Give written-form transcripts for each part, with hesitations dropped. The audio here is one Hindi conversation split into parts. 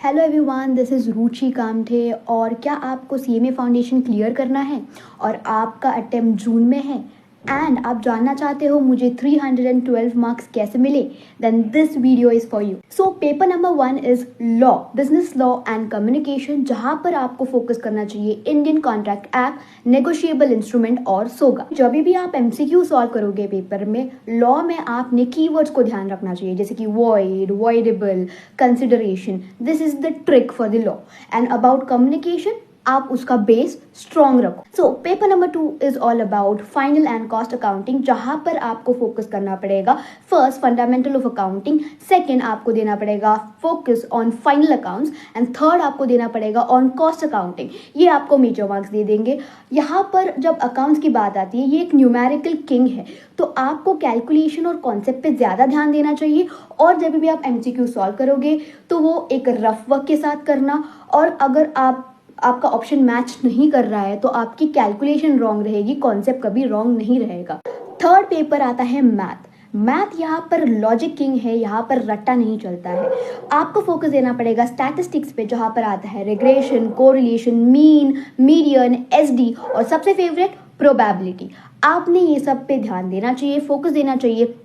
हेलो एवरीवन, दिस इज़ रुचि कामठे। और क्या आपको सीएमए फाउंडेशन क्लियर करना है और आपका अटेम्प्ट जून में है एंड आप जानना चाहते हो मुझे 312 मार्क्स कैसे मिले, then this video is for you. So paper number 1 is law, business law and communication, जहाँ पर आपको फोकस करना चाहिए Indian contract act, negotiable instrument और सोगा। जब भी आप एमसीक्यू सॉल्व करोगे पेपर में, लॉ में आपने कीवर्ड्स को ध्यान रखना चाहिए, जैसे कि void, voidable, consideration. This is the trick for the law. And about communication, आप उसका बेस स्ट्रॉन्ग रखो। सो paper number 2 is all about final and cost accounting, जहां पर आपको फोकस करना पड़ेगा first fundamental of accounting, second आपको देना पड़ेगा focus on final accounts and third आपको देना पड़ेगा ऑन कॉस्ट अकाउंटिंग। ये आपको मेजर मार्क्स दे देंगे। यहाँ पर जब अकाउंट्स की बात आती है, ये एक न्यूमेरिकल किंग है, तो आपको कैलकुलेशन और कॉन्सेप्ट पे ज़्यादा ध्यान देना चाहिए। और जब भी आप एमसीक्यू सॉल्व करोगे तो वो एक रफ वर्क के साथ करना, और अगर आपका ऑप्शन मैच नहीं कर रहा है तो आपकी कैलकुलेशन रॉन्ग रहेगी, कॉन्सेप्ट कभी रॉन्ग नहीं रहेगा। थर्ड पेपर आता है मैथ। मैथ यहाँ पर लॉजिक किंग है, यहाँ पर रट्टा नहीं चलता है। आपको फोकस देना पड़ेगा स्टैटिस्टिक्स पे, जहाँ पर आता है regression, correlation, mean, median, SD और सबसे फेवरेट प्रोबेबिलिटी। आपने ये सब पे ध्यान देना चाहिए, फोकस देना चाहिए।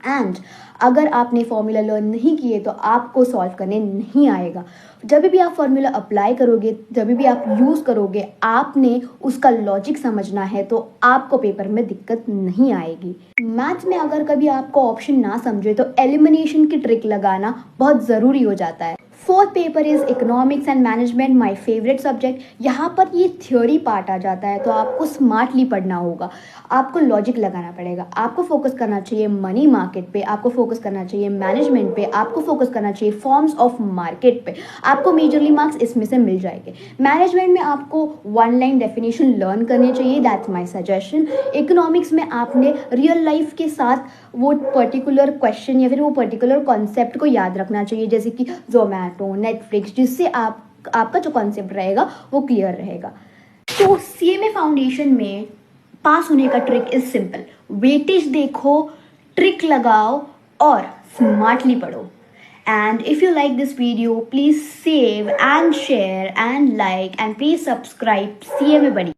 एंड अगर आपने फॉर्मूला लर्न नहीं किए तो आपको सॉल्व करने नहीं आएगा। जब भी आप फॉर्मूला अप्लाई करोगे, जब भी आप यूज़ करोगे, आपने उसका लॉजिक समझना है, तो आपको पेपर में दिक्कत नहीं आएगी। मैथ्स में अगर कभी आपको ऑप्शन ना समझे तो एलिमिनेशन की ट्रिक लगाना बहुत ज़रूरी हो जाता है। Fourth paper is economics and management, my favourite subject. यहाँ पर ये थ्योरी पार्ट आ जाता है, तो आपको स्मार्टली पढ़ना होगा, आपको लॉजिक लगाना पड़ेगा। आपको फोकस करना चाहिए मनी मार्केट पे, आपको फोकस करना चाहिए मैनेजमेंट पे, आपको फोकस करना चाहिए फॉर्म्स ऑफ मार्केट पे। आपको मेजरली मार्क्स इसमें से मिल जाएंगे। मैनेजमेंट में आपको वन लाइन डेफिनेशन लर्न करनी चाहिए, दैट्स माय सजेशन। इकोनॉमिक्स में आपने रियल लाइफ के साथ वो पर्टिकुलर क्वेश्चन या फिर वो पर्टिकुलर कॉन्सेप्ट को याद रखना चाहिए, जैसे कि जोमैटो, नेटफ्लिक्स, जिससे आपका जो कॉन्सेप्ट रहेगा वो क्लियर रहेगा। तो सीएमए फाउंडेशन में पास होने का ट्रिक इज सिंपल, वेटेज देखो, ट्रिक लगाओ और स्मार्टली पढ़ो। And if you like this video, please save and share and like and please subscribe CMA Buddy.